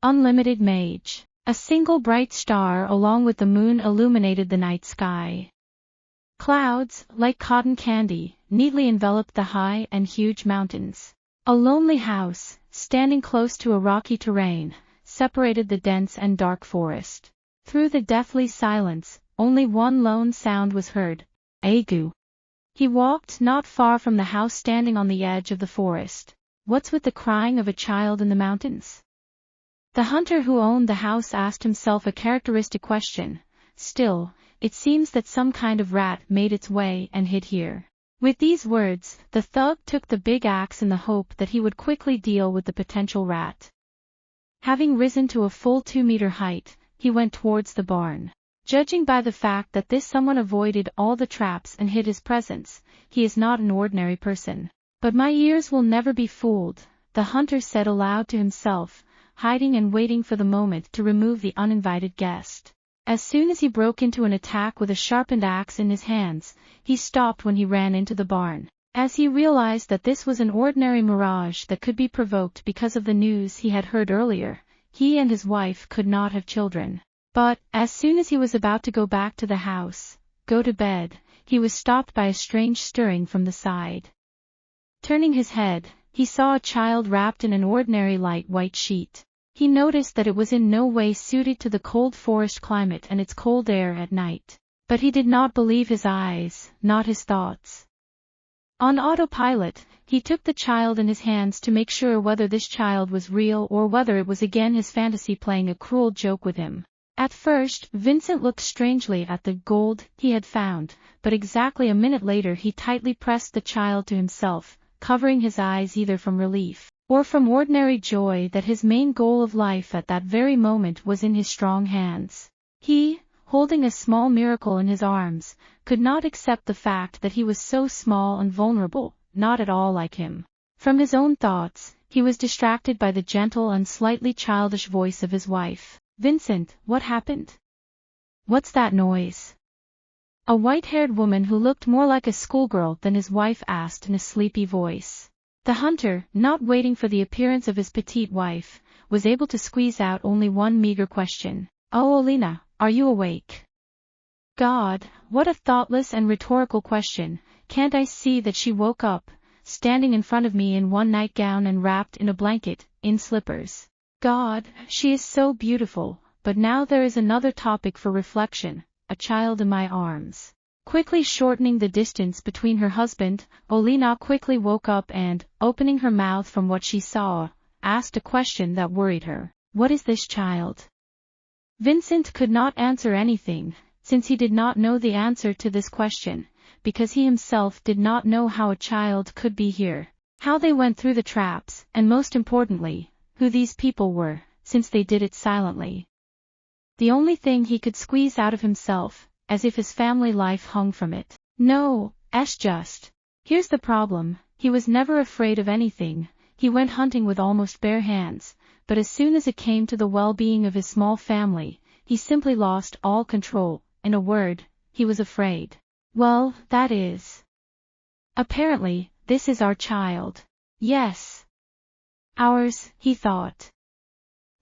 unlimited mage. A single bright star along with the moon illuminated the night sky. Clouds, like cotton candy, neatly enveloped the high and huge mountains. A lonely house, standing close to a rocky terrain, separated the dense and dark forest. Through the deathly silence, only one lone sound was heard, Agu. He walked not far from the house, standing on the edge of the forest. What's with the crying of a child in the mountains? The hunter who owned the house asked himself a characteristic question. Still, it seems that some kind of rat made its way and hid here. With these words, the thug took the big axe in the hope that he would quickly deal with the potential rat. Having risen to a full 2-meter height, he went towards the barn. Judging by the fact that this someone avoided all the traps and hid his presence, he is not an ordinary person. But my ears will never be fooled, the hunter said aloud to himself, hiding and waiting for the moment to remove the uninvited guest. As soon as he broke into an attack with a sharpened axe in his hands, he stopped when he ran into the barn. As he realized that this was an ordinary mirage that could be provoked because of the news he had heard earlier, he and his wife could not have children. But, as soon as he was about to go back to the house, go to bed, he was stopped by a strange stirring from the side. Turning his head, he saw a child wrapped in an ordinary light white sheet. He noticed that it was in no way suited to the cold forest climate and its cold air at night. But he did not believe his eyes, not his thoughts. On autopilot, he took the child in his hands to make sure whether this child was real or whether it was again his fantasy playing a cruel joke with him. At first, Vincent looked strangely at the gold he had found, but exactly a minute later he tightly pressed the child to himself, covering his eyes either from relief or from ordinary joy that his main goal of life at that very moment was in his strong hands. He, holding a small miracle in his arms, could not accept the fact that he was so small and vulnerable, not at all like him. From his own thoughts, he was distracted by the gentle and slightly childish voice of his wife. Vincent, what happened? What's that noise? A white-haired woman who looked more like a schoolgirl than his wife asked in a sleepy voice. The hunter, not waiting for the appearance of his petite wife, was able to squeeze out only one meager question. Oh, Olina, are you awake? God, what a thoughtless and rhetorical question. Can't I see that she woke up, standing in front of me in one nightgown and wrapped in a blanket, in slippers? God, she is so beautiful, but now there is another topic for reflection, a child in my arms. Quickly shortening the distance between her husband, Olina quickly woke up and, opening her mouth from what she saw, asked a question that worried her. What is this child? Vincent could not answer anything, since he did not know the answer to this question, because he himself did not know how a child could be here, how they went through the traps, and most importantly, who these people were, since they did it silently. The only thing he could squeeze out of himself, as if his family life hung from it. No, just. Here's the problem, he was never afraid of anything, he went hunting with almost bare hands, but as soon as it came to the well-being of his small family, he simply lost all control. In a word, he was afraid. Well, that is. Apparently, this is our child. Yes. Ours, he thought.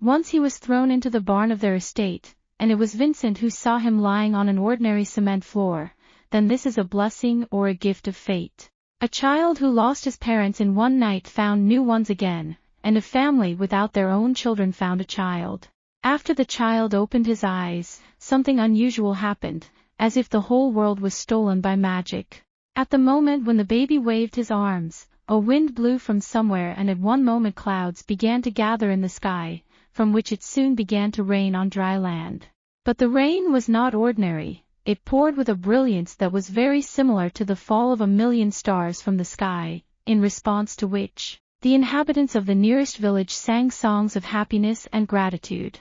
Once he was thrown into the barn of their estate, and it was Vincent who saw him lying on an ordinary cement floor, then this is a blessing or a gift of fate. A child who lost his parents in one night found new ones again, and a family without their own children found a child. After the child opened his eyes, something unusual happened, as if the whole world was stolen by magic. At the moment when the baby waved his arms, a wind blew from somewhere and at one moment clouds began to gather in the sky, from which it soon began to rain on dry land. But the rain was not ordinary, it poured with a brilliance that was very similar to the fall of 1,000,000 stars from the sky, in response to which, the inhabitants of the nearest village sang songs of happiness and gratitude.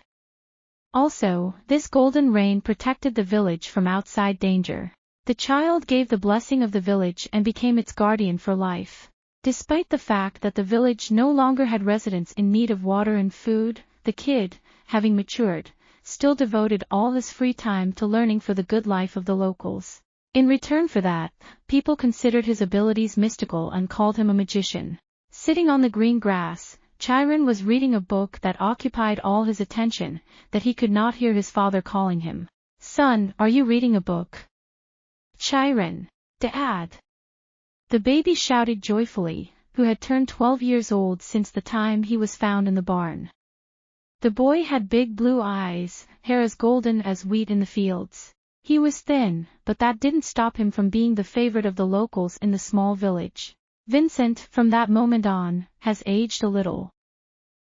Also, this golden rain protected the village from outside danger. The child gave the blessing of the village and became its guardian for life. Despite the fact that the village no longer had residents in need of water and food, the kid, having matured, still devoted all his free time to learning for the good life of the locals. In return for that, people considered his abilities mystical and called him a magician. Sitting on the green grass, Chiron was reading a book that occupied all his attention, that he could not hear his father calling him. "Son, are you reading a book?" "Chiron." "Dad." The baby shouted joyfully, who had turned 12 years old since the time he was found in the barn. The boy had big blue eyes, hair as golden as wheat in the fields. He was thin, but that didn't stop him from being the favorite of the locals in the small village. Vincent, from that moment on, has aged a little.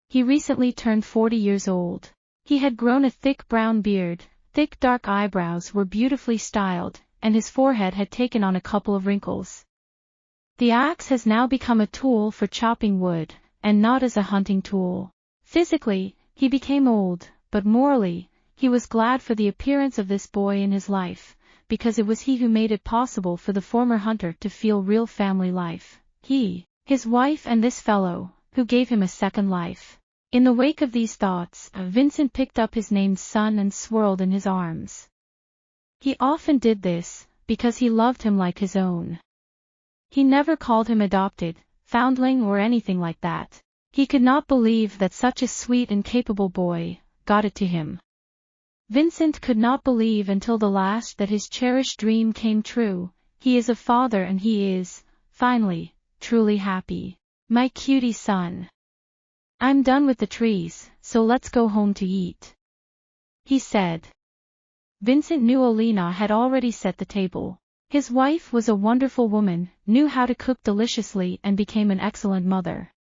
He recently turned 40 years old. He had grown a thick brown beard, thick dark eyebrows were beautifully styled, and his forehead had taken on a couple of wrinkles. The axe has now become a tool for chopping wood, and not as a hunting tool. Physically, he became old, but morally, he was glad for the appearance of this boy in his life, because it was he who made it possible for the former hunter to feel real family life. He, his wife and this fellow, who gave him a second life. In the wake of these thoughts, Vincent picked up his named son and swirled in his arms. He often did this, because he loved him like his own. He never called him adopted, foundling or anything like that. He could not believe that such a sweet and capable boy got it to him. Vincent could not believe until the last that his cherished dream came true. He is a father and he is, finally, truly happy. "My cutie son. I'm done with the trees, so let's go home to eat," he said. Vincent knew Alina had already set the table. His wife was a wonderful woman, knew how to cook deliciously and became an excellent mother.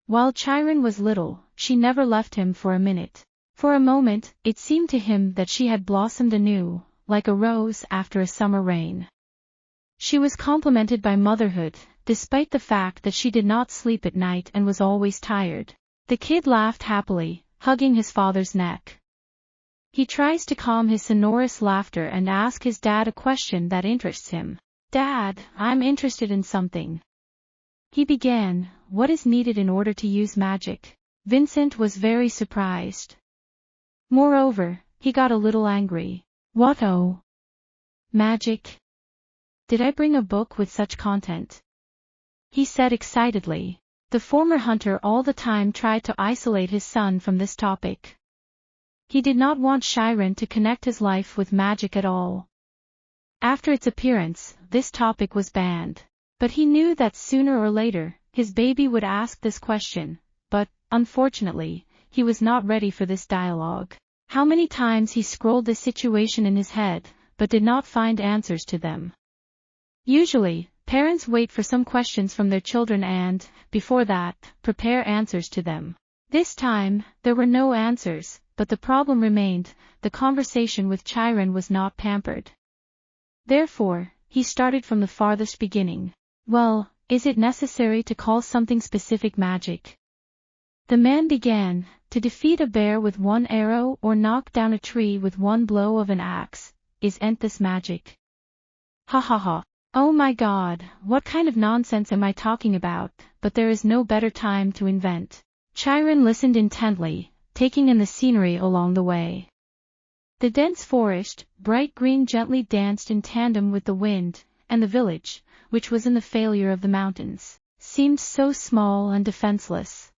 While Chiron was little, she never left him for a minute. For a moment, it seemed to him that she had blossomed anew, like a rose after a summer rain. She was complimented by motherhood, despite the fact that she did not sleep at night and was always tired. The kid laughed happily, hugging his father's neck. He tries to calm his sonorous laughter and ask his dad a question that interests him. "Dad, I'm interested in something," he began. "What is needed in order to use magic?" Vincent was very surprised. Moreover, he got a little angry. "What, oh? Magic? Did I bring a book with such content?" he said excitedly. The former hunter all the time tried to isolate his son from this topic. He did not want Chiron to connect his life with magic at all. After its appearance, this topic was banned. But he knew that sooner or later, his baby would ask this question, but, unfortunately, he was not ready for this dialogue. How many times he scrolled this situation in his head, but did not find answers to them. Usually, parents wait for some questions from their children and, before that, prepare answers to them. This time, there were no answers, but the problem remained. The conversation with Chiron was not pampered. Therefore, he started from the farthest beginning. "Well, is it necessary to call something specific magic?" The man began. "To defeat a bear with one arrow or knock down a tree with one blow of an axe, isn't this magic?" "Ha ha ha. Oh my God, what kind of nonsense am I talking about?" But there is no better time to invent. Chiron listened intently, taking in the scenery along the way. The dense forest, bright green, gently danced in tandem with the wind, and the village, which was in the failure of the mountains, seemed so small and defenseless.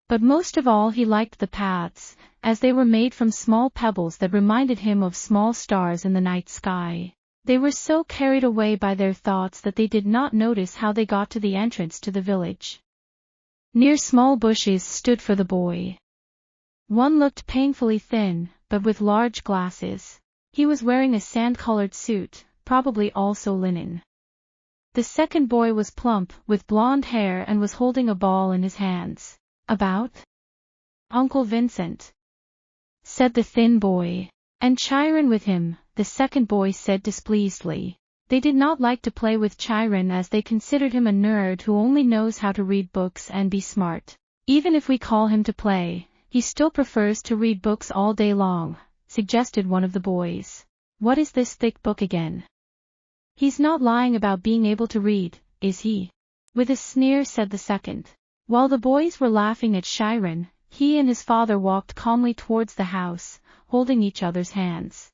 But most of all he liked the paths, as they were made from small pebbles that reminded him of small stars in the night sky. They were so carried away by their thoughts that they did not notice how they got to the entrance to the village. Near small bushes stood for the boy. One looked painfully thin, but with large glasses. He was wearing a sand-colored suit, probably also linen. The second boy was plump, with blonde hair and was holding a ball in his hands. "About Uncle Vincent," said the thin boy. "And Chiron with him," the second boy said displeasedly. They did not like to play with Chiron as they considered him a nerd who only knows how to read books and be smart. "Even if we call him to play, he still prefers to read books all day long," suggested one of the boys. "What is this thick book again? He's not lying about being able to read, is he?" With a sneer said the second. While the boys were laughing at Chiron, he and his father walked calmly towards the house, holding each other's hands.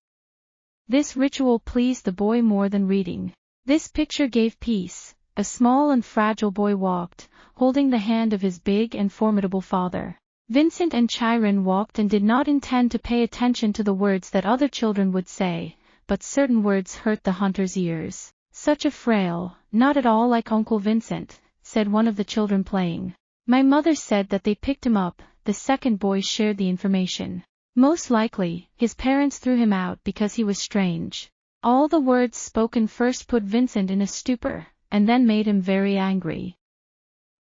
This ritual pleased the boy more than reading. This picture gave peace, a small and fragile boy walked, holding the hand of his big and formidable father. Vincent and Chiron walked and did not intend to pay attention to the words that other children would say, but certain words hurt the hunter's ears. "Such a frail, not at all like Uncle Vincent," said one of the children playing. "My mother said that they picked him up," the second boy shared the information. "Most likely, his parents threw him out because he was strange." All the words spoken first put Vincent in a stupor, and then made him very angry.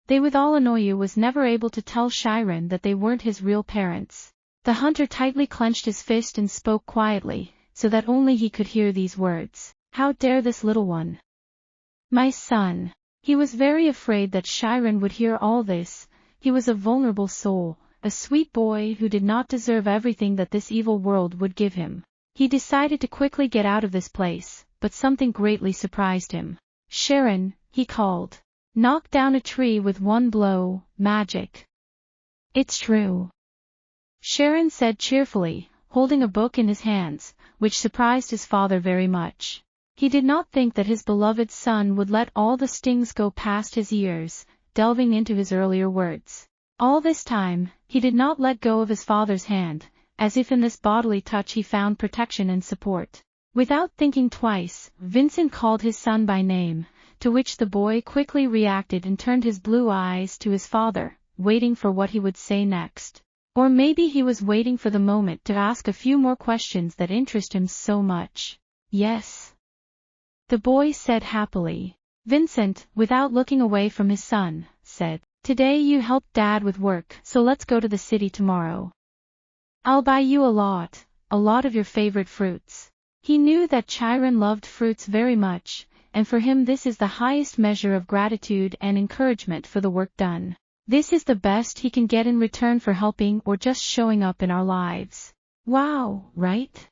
They with all annoy was never able to tell Chiron that they weren't his real parents. The hunter tightly clenched his fist and spoke quietly, so that only he could hear these words. "How dare this little one? My son." He was very afraid that Chiron would hear all this. He was a vulnerable soul, a sweet boy who did not deserve everything that this evil world would give him. He decided to quickly get out of this place, but something greatly surprised him. "Chiron," he called. "Knock down a tree with one blow, magic." "It's true," Chiron said cheerfully, holding a book in his hands, which surprised his father very much. He did not think that his beloved son would let all the stings go past his ears, delving into his earlier words. All this time, he did not let go of his father's hand, as if in this bodily touch he found protection and support. Without thinking twice, Vincent called his son by name, to which the boy quickly reacted and turned his blue eyes to his father, waiting for what he would say next. Or maybe he was waiting for the moment to ask a few more questions that interest him so much. "Yes," the boy said happily. Vincent, without looking away from his son, said, "Today you helped Dad with work, so let's go to the city tomorrow. I'll buy you a lot of your favorite fruits." He knew that Chiron loved fruits very much, and for him this is the highest measure of gratitude and encouragement for the work done. This is the best he can get in return for helping or just showing up in our lives. "Wow, right?"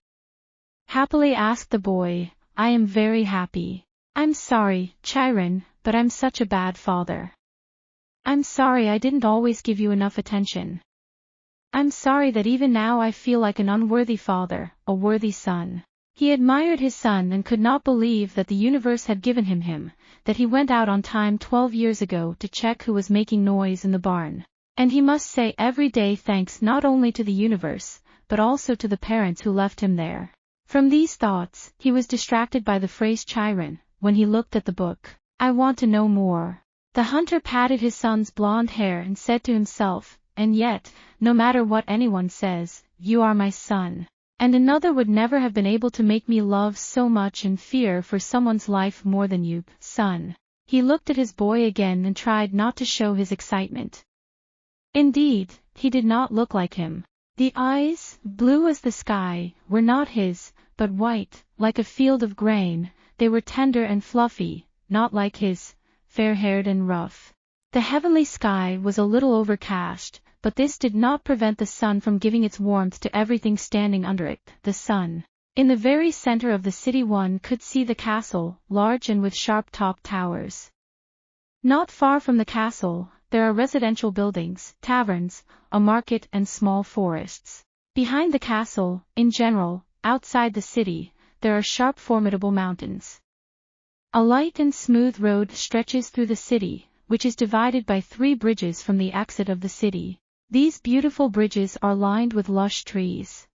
happily asked the boy. "I am very happy." "I'm sorry, Chiron, but I'm such a bad father. I'm sorry I didn't always give you enough attention. I'm sorry that even now I feel like an unworthy father, a worthy son." He admired his son and could not believe that the universe had given him, that he went out on time 12 years ago to check who was making noise in the barn. And he must say every day thanks not only to the universe, but also to the parents who left him there. From these thoughts, he was distracted by the phrase Chiron, when he looked at the book. "I want to know more." The hunter patted his son's blonde hair and said to himself, "And yet, no matter what anyone says, you are my son. And another would never have been able to make me love so much and fear for someone's life more than you, son." He looked at his boy again and tried not to show his excitement. Indeed, he did not look like him. The eyes, blue as the sky, were not his, but white, like a field of grain. They were tender and fluffy, not like his, fair-haired and rough. The heavenly sky was a little overcast, but this did not prevent the sun from giving its warmth to everything standing under it, the sun. In the very center of the city one could see the castle, large and with sharp-topped towers. Not far from the castle, there are residential buildings, taverns, a market and small forests. Behind the castle, in general, outside the city, there are sharp formidable mountains. A light and smooth road stretches through the city, which is divided by 3 bridges from the exit of the city. These beautiful bridges are lined with lush trees.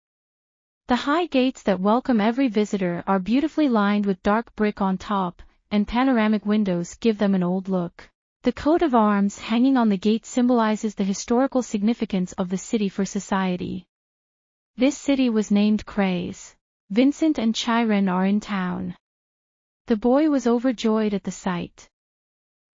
The high gates that welcome every visitor are beautifully lined with dark brick on top, and panoramic windows give them an old look. The coat of arms hanging on the gate symbolizes the historical significance of the city for society. This city was named Craze. Vincent and Chiron are in town. The boy was overjoyed at the sight.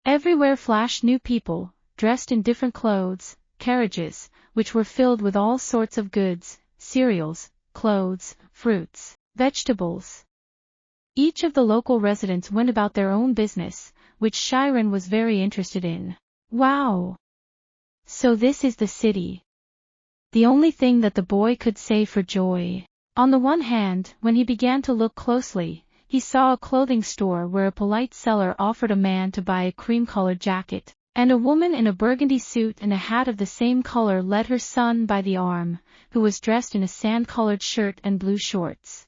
Everywhere flashed new people, dressed in different clothes, carriages, which were filled with all sorts of goods, cereals, clothes, fruits, vegetables. Each of the local residents went about their own business, which Chiron was very interested in. "Wow! So this is the city." The only thing that the boy could say for joy. On the one hand, when he began to look closely, he saw a clothing store where a polite seller offered a man to buy a cream-colored jacket, and a woman in a burgundy suit and a hat of the same color led her son by the arm, who was dressed in a sand-colored shirt and blue shorts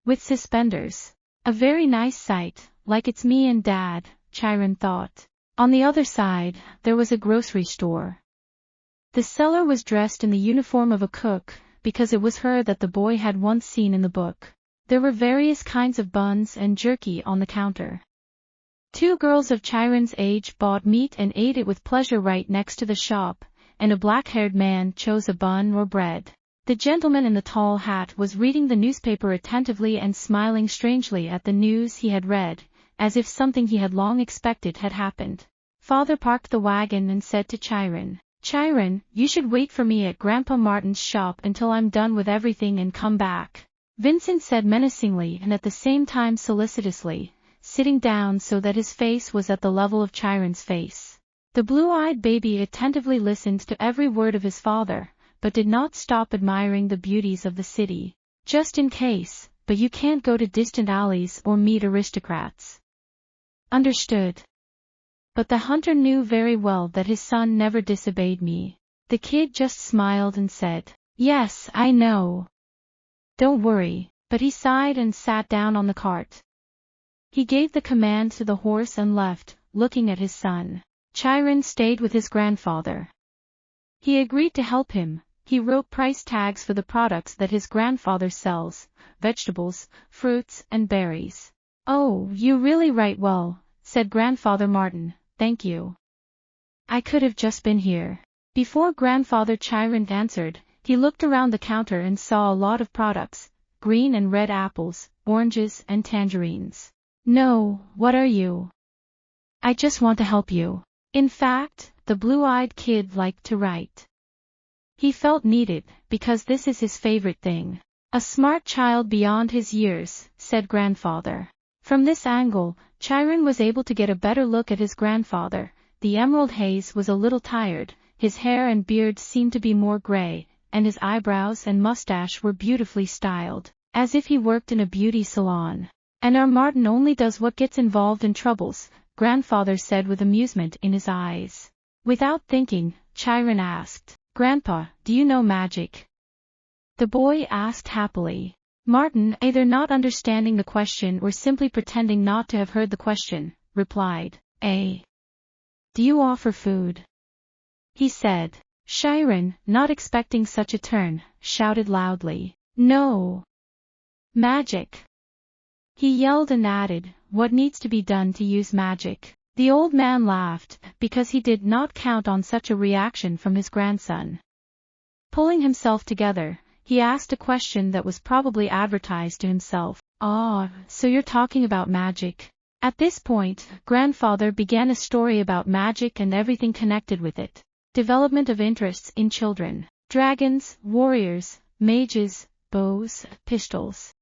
with suspenders. "A very nice sight, like it's me and Dad," Chiron thought. On the other side, there was a grocery store. The seller was dressed in the uniform of a cook, because it was her that the boy had once seen in the book. There were various kinds of buns and jerky on the counter. Two girls of Chiron's age bought meat and ate it with pleasure right next to the shop, and a black-haired man chose a bun or bread. The gentleman in the tall hat was reading the newspaper attentively and smiling strangely at the news he had read, as if something he had long expected had happened. Father parked the wagon and said to Chiron, "Chiron, you should wait for me at Grandpa Martin's shop until I'm done with everything and come back." Vincent said menacingly and at the same time solicitously, sitting down so that his face was at the level of Chiron's face. The blue-eyed baby attentively listened to every word of his father, but did not stop admiring the beauties of the city. "Just in case, but you can't go to distant alleys or meet aristocrats." "Understood." But the hunter knew very well that his son never disobeyed me. The kid just smiled and said, "Yes, I know. Don't worry," but he sighed and sat down on the cart. He gave the command to the horse and left, looking at his son. Chiron stayed with his grandfather. He agreed to help him. He wrote price tags for the products that his grandfather sells, vegetables, fruits, and berries. "Oh, you really write well," said Grandfather Martin, "thank you. I could have just been here." Before Grandfather Chiron answered, he looked around the counter and saw a lot of products, green and red apples, oranges and tangerines. "No, what are you? I just want to help you." In fact, the blue-eyed kid liked to write. He felt needed, because this is his favorite thing. "A smart child beyond his years," said Grandfather. From this angle, Chiron was able to get a better look at his grandfather. The emerald haze was a little tired, his hair and beard seemed to be more gray, and his eyebrows and mustache were beautifully styled, as if he worked in a beauty salon. "And our Martin only does what gets involved in troubles," Grandfather said with amusement in his eyes. Without thinking, Chiron asked, "Grandpa, do you know magic?" The boy asked happily. Martin, either not understanding the question or simply pretending not to have heard the question, replied, "Eh? Do you offer food?" he said. Chiron, not expecting such a turn, shouted loudly, "No! Magic!" He yelled and added, "What needs to be done to use magic?" The old man laughed, because he did not count on such a reaction from his grandson. Pulling himself together, he asked a question that was probably advertised to himself. "Ah, so you're talking about magic." At this point, Grandfather began a story about magic and everything connected with it. Development of interests in children. Dragons, warriors, mages, bows, pistols.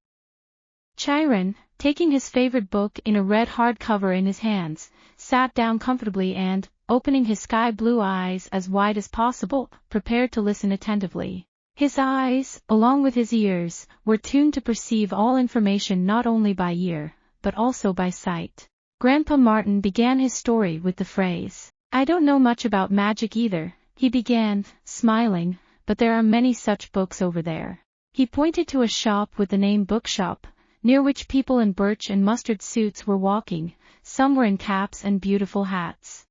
Chiron, taking his favorite book in a red hardcover in his hands, sat down comfortably and, opening his sky-blue eyes as wide as possible, prepared to listen attentively. His eyes, along with his ears, were tuned to perceive all information not only by ear, but also by sight. Grandpa Martin began his story with the phrase, "I don't know much about magic either," he began, smiling, "but there are many such books over there." He pointed to a shop with the name Bookshop, near which people in birch and mustard suits were walking, some were in caps and beautiful hats.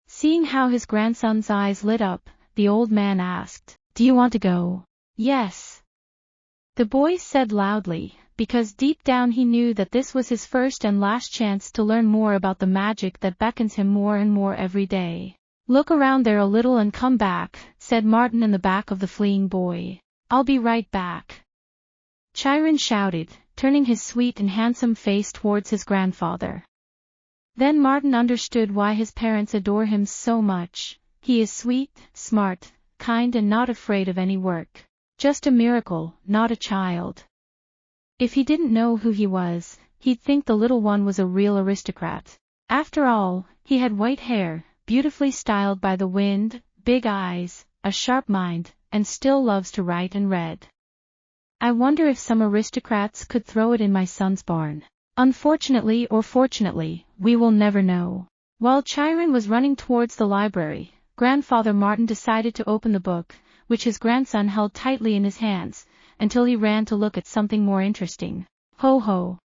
Seeing how his grandson's eyes lit up, the old man asked, "Do you want to go?" "Yes," the boy said loudly, because deep down he knew that this was his first and last chance to learn more about the magic that beckons him more and more every day. "Look around there a little and come back," said Martin in the back of the fleeing boy. "I'll be right back," Chiron shouted, turning his sweet and handsome face towards his grandfather. Then Martin understood why his parents adore him so much. He is sweet, smart, kind and not afraid of any work. Just a miracle, not a child. If he didn't know who he was, he'd think the little one was a real aristocrat. After all, he had white hair, beautifully styled by the wind, big eyes, a sharp mind, and still loves to write and read. I wonder if some aristocrats could throw it in my son's barn. Unfortunately or fortunately, we will never know. While Chiron was running towards the library, Grandfather Martin decided to open the book, which his grandson held tightly in his hands, until he ran to look at something more interesting. "Ho ho!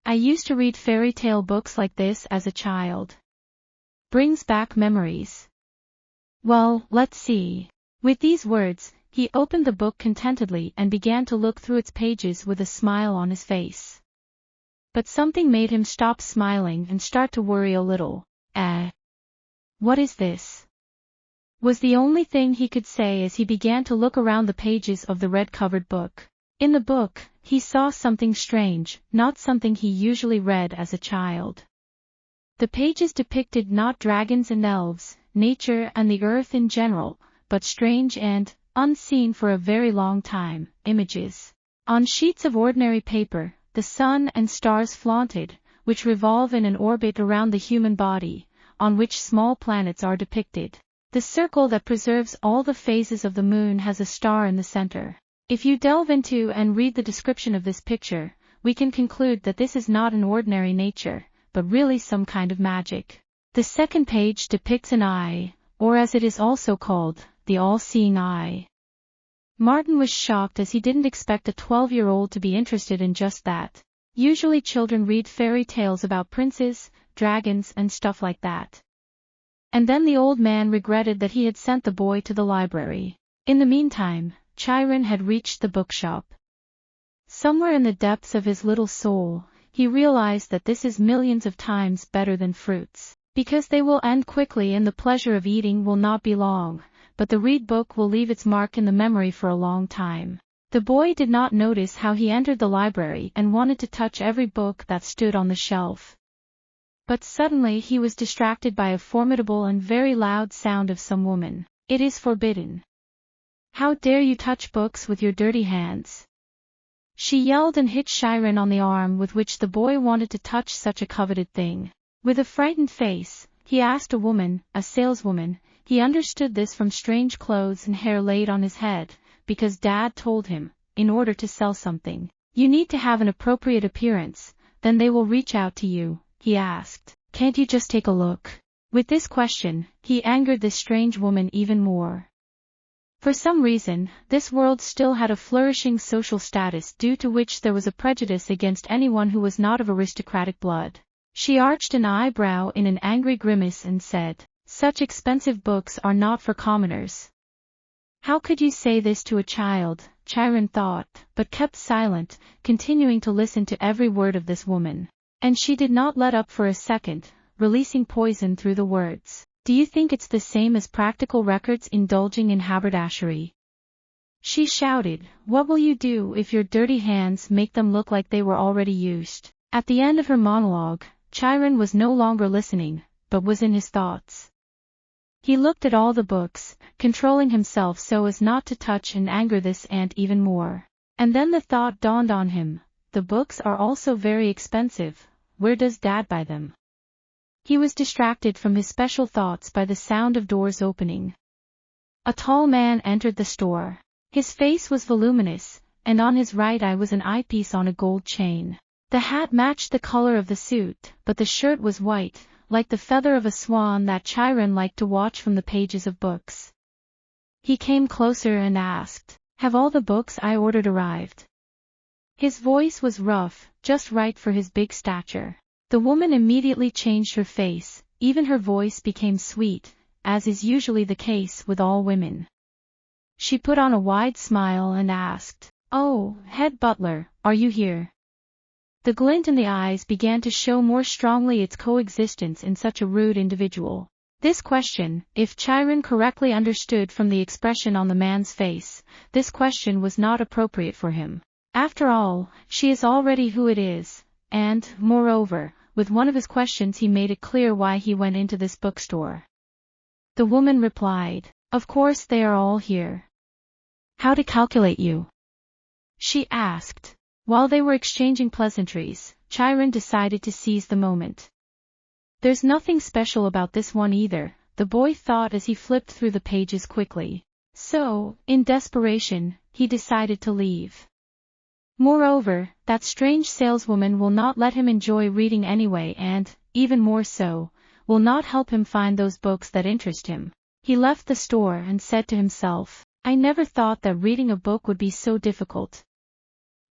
I used to read fairy tale books like this as a child. Brings back memories. Well, let's see. With these words, he opened the book contentedly and began to look through its pages with a smile on his face. But something made him stop smiling and start to worry a little. What is this? Was the only thing he could say as he began to look around the pages of the red-covered book. In the book, he saw something strange, not something he usually read as a child. The pages depicted not dragons and elves, nature and the earth in general, but strange and, unseen for a very long time, images. On sheets of ordinary paper, the sun and stars flaunted, which revolve in an orbit around the human body, on which small planets are depicted. The circle that preserves all the phases of the moon has a star in the center. If you delve into and read the description of this picture, we can conclude that this is not an ordinary nature, but really some kind of magic. The second page depicts an eye, or as it is also called, the all-seeing eye. Martin was shocked as he didn't expect a 12-year-old to be interested in just that. Usually children read fairy tales about princes, dragons and stuff like that. And then the old man regretted that he had sent the boy to the library. In the meantime, Chiron had reached the bookshop. Somewhere in the depths of his little soul, he realized that this is millions of times better than fruits, because they will end quickly and the pleasure of eating will not be long, but the read book will leave its mark in the memory for a long time. The boy did not notice how he entered the library and wanted to touch every book that stood on the shelf. But suddenly he was distracted by a formidable and very loud sound of some woman. "It is forbidden. How dare you touch books with your dirty hands?" She yelled and hit Chiron on the arm with which the boy wanted to touch such a coveted thing. With a frightened face, he asked a woman, a saleswoman. He understood this from strange clothes and hair laid on his head, because Dad told him, in order to sell something, you need to have an appropriate appearance, then they will reach out to you. He asked, "Can't you just take a look?" With this question, he angered this strange woman even more. For some reason, this world still had a flourishing social status due to which there was a prejudice against anyone who was not of aristocratic blood. She arched an eyebrow in an angry grimace and said, "Such expensive books are not for commoners." How could you say this to a child, Chiron thought, but kept silent, continuing to listen to every word of this woman. And she did not let up for a second, releasing poison through the words. "Do you think it's the same as practical records indulging in haberdashery?" She shouted, "What will you do if your dirty hands make them look like they were already used?" At the end of her monologue, Chiron was no longer listening, but was in his thoughts. He looked at all the books, controlling himself so as not to touch and anger this ant even more. And then the thought dawned on him, the books are also very expensive. Where does Dad buy them? He was distracted from his special thoughts by the sound of doors opening. A tall man entered the store. His face was voluminous, and on his right eye was an eyepiece on a gold chain. The hat matched the color of the suit, but the shirt was white, like the feather of a swan that Chiron liked to watch from the pages of books. He came closer and asked, "Have all the books I ordered arrived?" His voice was rough, just right for his big stature. The woman immediately changed her face, even her voice became sweet, as is usually the case with all women. She put on a wide smile and asked, "Oh, head butler, are you here?" The glint in the eyes began to show more strongly its coexistence in such a rude individual. This question, if Chiron correctly understood from the expression on the man's face, this question was not appropriate for him. After all, she is already who it is, and, moreover, with one of his questions he made it clear why he went into this bookstore. The woman replied, "Of course they are all here." "How to calculate you?" she asked. While they were exchanging pleasantries, Chiron decided to seize the moment. "There's nothing special about this one either," the boy thought as he flipped through the pages quickly. So, in desperation, he decided to leave. Moreover, that strange saleswoman will not let him enjoy reading anyway and, even more so, will not help him find those books that interest him. He left the store and said to himself, "I never thought that reading a book would be so difficult.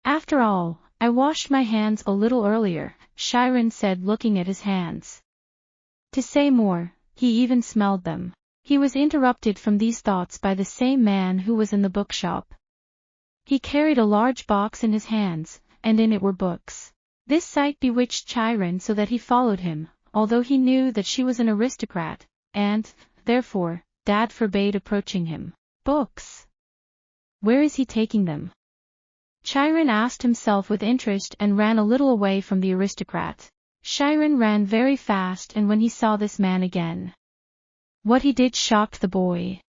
After all, I washed my hands a little earlier, Chiron said, looking at his hands. To say more, he even smelled them. He was interrupted from these thoughts by the same man who was in the bookshop. He carried a large box in his hands, and in it were books. This sight bewitched Chiron so that he followed him, although he knew that she was an aristocrat, and, therefore, Dad forbade approaching him. Books? Where is he taking them? Chiron asked himself with interest and ran a little away from the aristocrat. Chiron ran very fast, and when he saw this man again, what he did shocked the boy.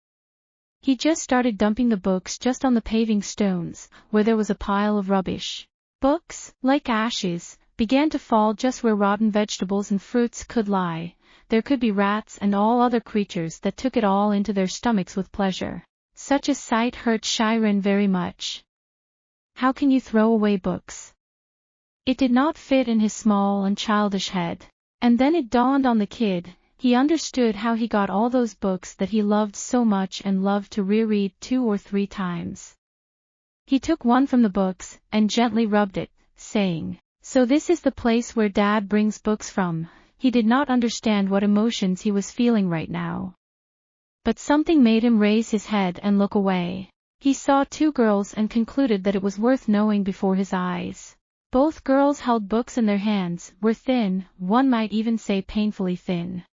He just started dumping the books just on the paving stones, where there was a pile of rubbish. Books, like ashes, began to fall just where rotten vegetables and fruits could lie. There could be rats and all other creatures that took it all into their stomachs with pleasure. Such a sight hurt Chiron very much. How can you throw away books? It did not fit in his small and childish head. And then it dawned on the kid. He understood how he got all those books that he loved so much and loved to reread 2 or 3 times. He took one from the books and gently rubbed it, saying, "So this is the place where Dad brings books from." He did not understand what emotions he was feeling right now. But something made him raise his head and look away. He saw 2 girls and concluded that it was worth knowing before his eyes. Both girls held books in their hands, were thin, one might even say painfully thin.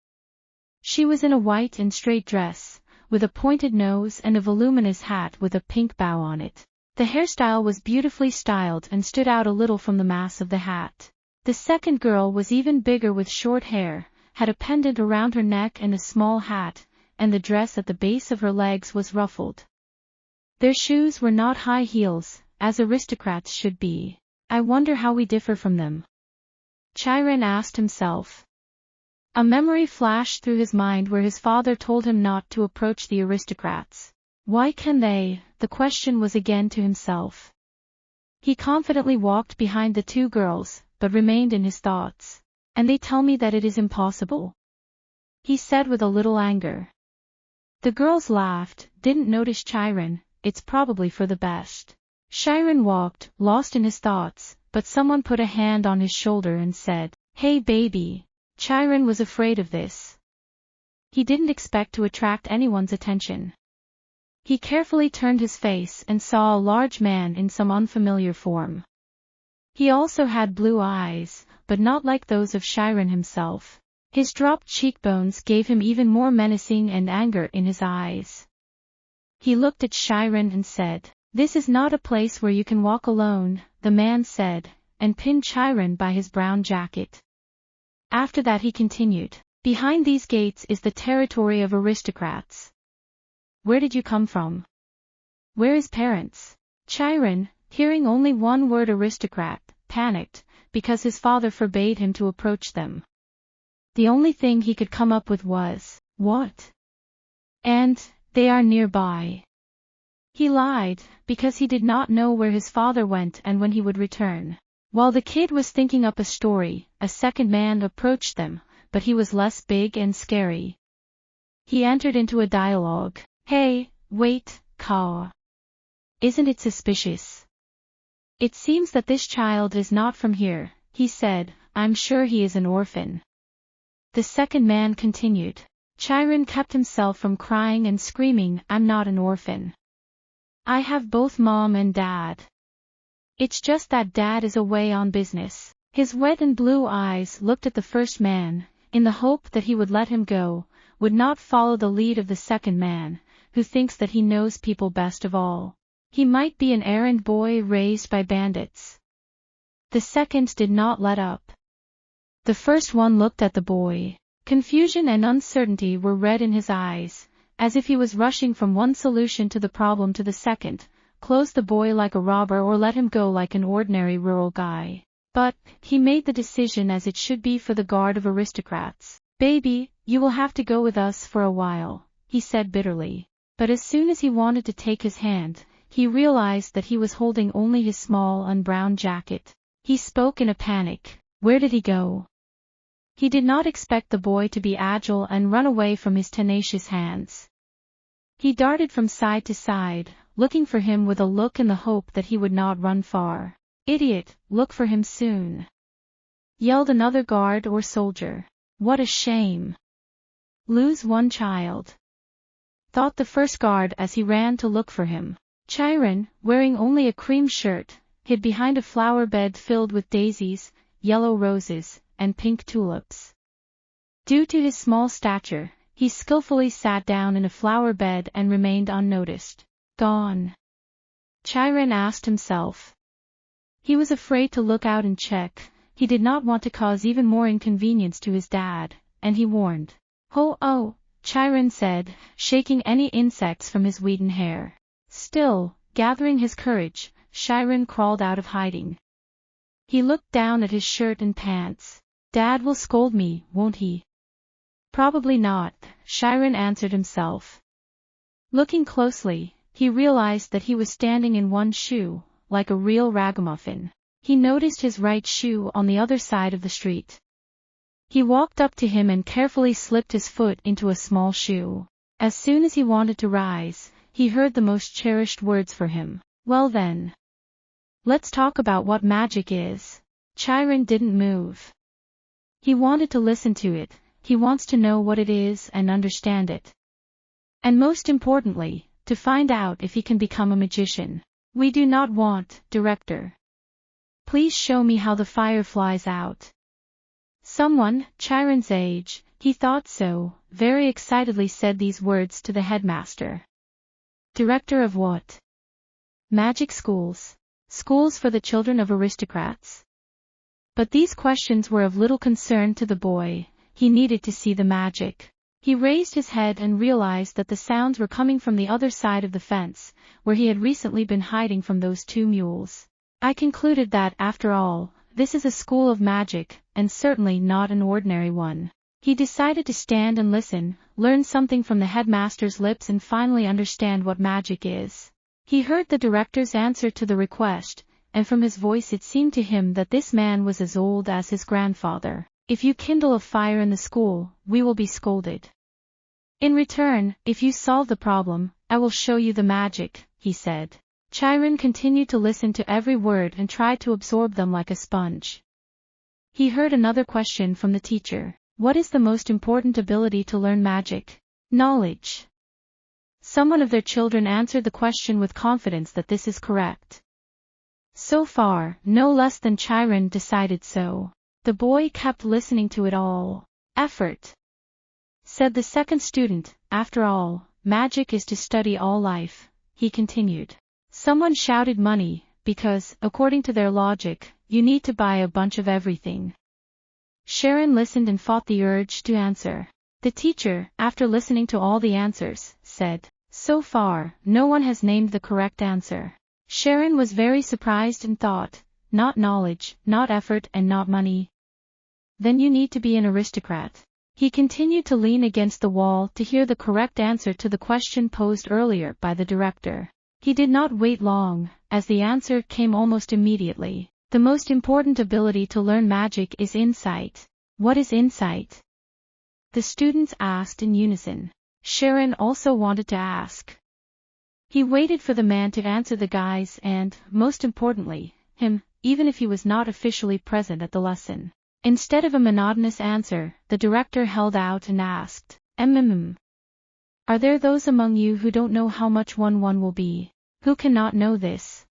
She was in a white and straight dress, with a pointed nose and a voluminous hat with a pink bow on it. The hairstyle was beautifully styled and stood out a little from the mass of the hat. The second girl was even bigger with short hair, had a pendant around her neck and a small hat, and the dress at the base of her legs was ruffled. Their shoes were not high heels, as aristocrats should be. I wonder how we differ from them? Chiron asked himself. A memory flashed through his mind where his father told him not to approach the aristocrats. Why can they? The question was again to himself. He confidently walked behind the 2 girls, but remained in his thoughts. And they tell me that it is impossible? He said with a little anger. The girls laughed, didn't notice Chiron. It's probably for the best. Chiron walked, lost in his thoughts, but someone put a hand on his shoulder and said, "Hey baby." Chiron was afraid of this. He didn't expect to attract anyone's attention. He carefully turned his face and saw a large man in some unfamiliar form. He also had blue eyes, but not like those of Chiron himself. His dropped cheekbones gave him even more menacing and anger in his eyes. He looked at Chiron and said, "This is not a place where you can walk alone," the man said, and pinned Chiron by his brown jacket. After that he continued, "Behind these gates is the territory of aristocrats. Where did you come from? Where is parents?" Chiron, hearing only one word aristocrat, panicked, because his father forbade him to approach them. The only thing he could come up with was, "What? And, they are nearby." He lied, because he did not know where his father went and when he would return. While the kid was thinking up a story, a second man approached them, but he was less big and scary. He entered into a dialogue. "Hey, wait, Ka. Isn't it suspicious? It seems that this child is not from here," he said. "I'm sure he is an orphan." The second man continued. Chiron kept himself from crying and screaming, "I'm not an orphan. I have both mom and dad. It's just that Dad is away on business." His wet and blue eyes looked at the first man, in the hope that he would let him go, would not follow the lead of the second man, who thinks that he knows people best of all. He might be an errand boy raised by bandits. The second did not let up. The first one looked at the boy. Confusion and uncertainty were read in his eyes, as if he was rushing from one solution to the problem to the second. Close the boy like a robber or let him go like an ordinary rural guy. But, he made the decision as it should be for the guard of aristocrats. "Baby, you will have to go with us for a while," he said bitterly. But as soon as he wanted to take his hand, he realized that he was holding only his small and brown jacket. He spoke in a panic. Where did he go? He did not expect the boy to be agile and run away from his tenacious hands. He darted from side to side, looking for him with a look in the hope that he would not run far. Idiot, look for him soon, yelled another guard or soldier. What a shame. Lose one child, thought the first guard as he ran to look for him. Chiron, wearing only a cream shirt, hid behind a flower bed filled with daisies, yellow roses, and pink tulips. Due to his small stature, he skillfully sat down in a flower bed and remained unnoticed. Gone? Chiron asked himself. He was afraid to look out and check. He did not want to cause even more inconvenience to his dad, and he warned. Oh, Chiron said, shaking any insects from his wheaten hair. Still, gathering his courage, Chiron crawled out of hiding. He looked down at his shirt and pants. Dad will scold me, won't he? Probably not, Chiron answered himself. Looking closely, he realized that he was standing in one shoe, like a real ragamuffin. He noticed his right shoe on the other side of the street. He walked up to him and carefully slipped his foot into a small shoe. As soon as he wanted to rise, he heard the most cherished words for him. Well then, let's talk about what magic is. Chiron didn't move. He wanted to listen to it. He wants to know what it is and understand it. And most importantly, to find out if he can become a magician. We do not want, director. Please show me how the fire flies out. Someone, Chiron's age, he thought so, very excitedly said these words to the headmaster. Director of what? Magic schools. Schools for the children of aristocrats. But these questions were of little concern to the boy. He needed to see the magic. He raised his head and realized that the sounds were coming from the other side of the fence, where he had recently been hiding from those two mules. I concluded that, after all, this is a school of magic, and certainly not an ordinary one. He decided to stand and listen, learn something from the headmaster's lips and finally understand what magic is. He heard the director's answer to the request, and from his voice it seemed to him that this man was as old as his grandfather. If you kindle a fire in the school, we will be scolded. In return, if you solve the problem, I will show you the magic, he said. Chiron continued to listen to every word and tried to absorb them like a sponge. He heard another question from the teacher. What is the most important ability to learn magic? Knowledge. Someone of their children answered the question with confidence that this is correct. So far, no less than Chiron decided so. The boy kept listening to it all. Effort. Said the second student. After all, magic is to study all life, he continued. Someone shouted money, because, according to their logic, you need to buy a bunch of everything. Sharon listened and fought the urge to answer. The teacher, after listening to all the answers, said, so far, no one has named the correct answer. Sharon was very surprised and thought, not knowledge, not effort and not money. Then you need to be an aristocrat. He continued to lean against the wall to hear the correct answer to the question posed earlier by the director. He did not wait long, as the answer came almost immediately. The most important ability to learn magic is insight. What is insight? The students asked in unison. Sharon also wanted to ask. He waited for the man to answer the guys and, most importantly, him, even if he was not officially present at the lesson. Instead of a monotonous answer, the director held out and asked, Are there those among you who don't know how much 1 will be? Who cannot know this?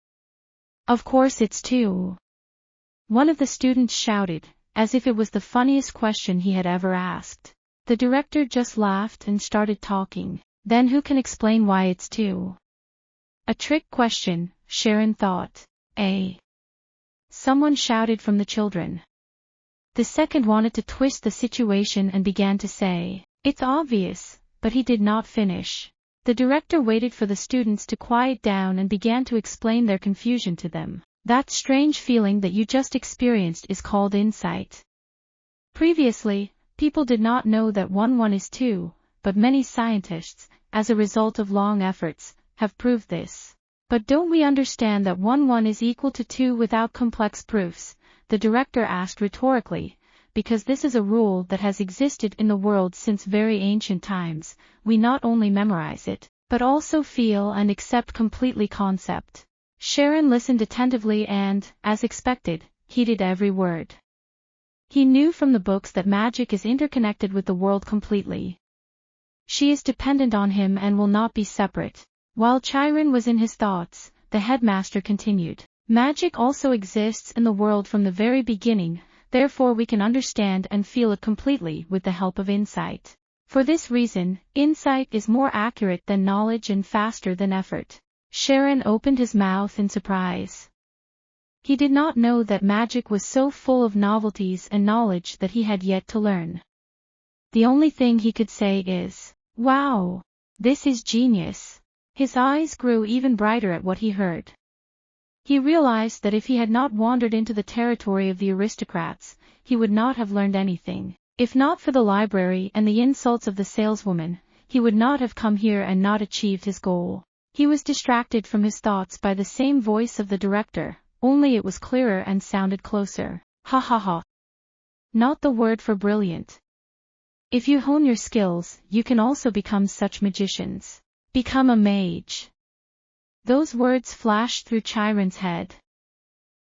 Of course it's 2. One of the students shouted, as if it was the funniest question he had ever asked. The director just laughed and started talking. Then who can explain why it's 2? A trick question, Sharon thought. Someone shouted from the children. The second wanted to twist the situation and began to say, it's obvious, but he did not finish. The director waited for the students to quiet down and began to explain their confusion to them. That strange feeling that you just experienced is called insight. Previously, people did not know that 1 is 2, but many scientists, as a result of long efforts, have proved this. But don't we understand that 1 is equal to 2 without complex proofs? The director asked rhetorically, because this is a rule that has existed in the world since very ancient times. We not only memorize it, but also feel and accept completely concept. Sharon listened attentively and, as expected, heeded every word. He knew from the books that magic is interconnected with the world completely. She is dependent on him and will not be separate. While Chiron was in his thoughts, the headmaster continued. Magic also exists in the world from the very beginning, therefore we can understand and feel it completely with the help of insight. For this reason, insight is more accurate than knowledge and faster than effort. Sharon opened his mouth in surprise. He did not know that magic was so full of novelties and knowledge that he had yet to learn. The only thing he could say is, "Wow! This is genius." His eyes grew even brighter at what he heard. He realized that if he had not wandered into the territory of the aristocrats, he would not have learned anything. If not for the library and the insults of the saleswoman, he would not have come here and not achieved his goal. He was distracted from his thoughts by the same voice of the director, only it was clearer and sounded closer. Ha ha ha. Not the word for brilliant. If you hone your skills, you can also become such magicians. Become a mage. Those words flashed through Chiron's head.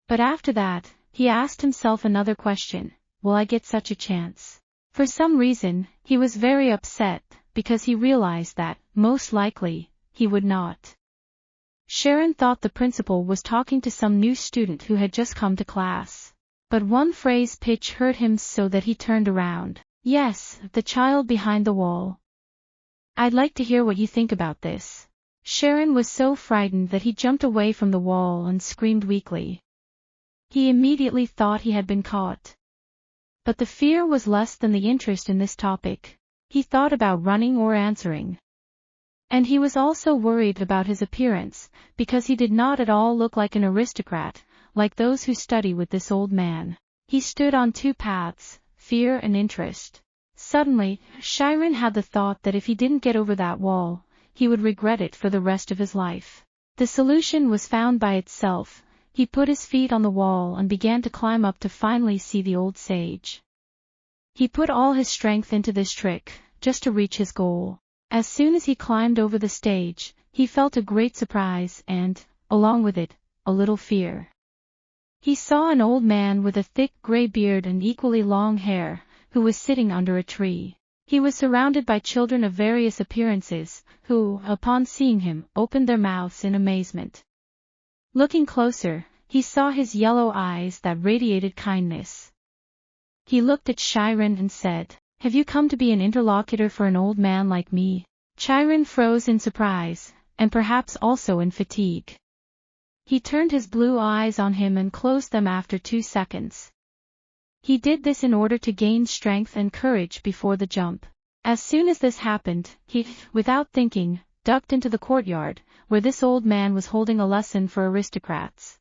But after that, he asked himself another question: will I get such a chance? For some reason, he was very upset, because he realized that, most likely, he would not. Sharon thought the principal was talking to some new student who had just come to class. But one phrase pitch hurt him so that he turned around. Yes, the child behind the wall. I'd like to hear what you think about this. Sharon was so frightened that he jumped away from the wall and screamed weakly. He immediately thought he had been caught. But the fear was less than the interest in this topic. He thought about running or answering. And he was also worried about his appearance, because he did not at all look like an aristocrat, like those who study with this old man. He stood on two paths, fear and interest. Suddenly, Chiron had the thought that if he didn't get over that wall, he would regret it for the rest of his life. The solution was found by itself. He put his feet on the wall and began to climb up to finally see the old sage. He put all his strength into this trick, just to reach his goal. As soon as he climbed over the stage, he felt a great surprise and, along with it, a little fear. He saw an old man with a thick gray beard and equally long hair, who was sitting under a tree. He was surrounded by children of various appearances, who, upon seeing him, opened their mouths in amazement. Looking closer, he saw his yellow eyes that radiated kindness. He looked at Chiron and said, "Have you come to be an interlocutor for an old man like me?" Chiron froze in surprise, and perhaps also in fatigue. He turned his blue eyes on him and closed them after 2 seconds. He did this in order to gain strength and courage before the jump. As soon as this happened, he, without thinking, ducked into the courtyard, where this old man was holding a lesson for aristocrats.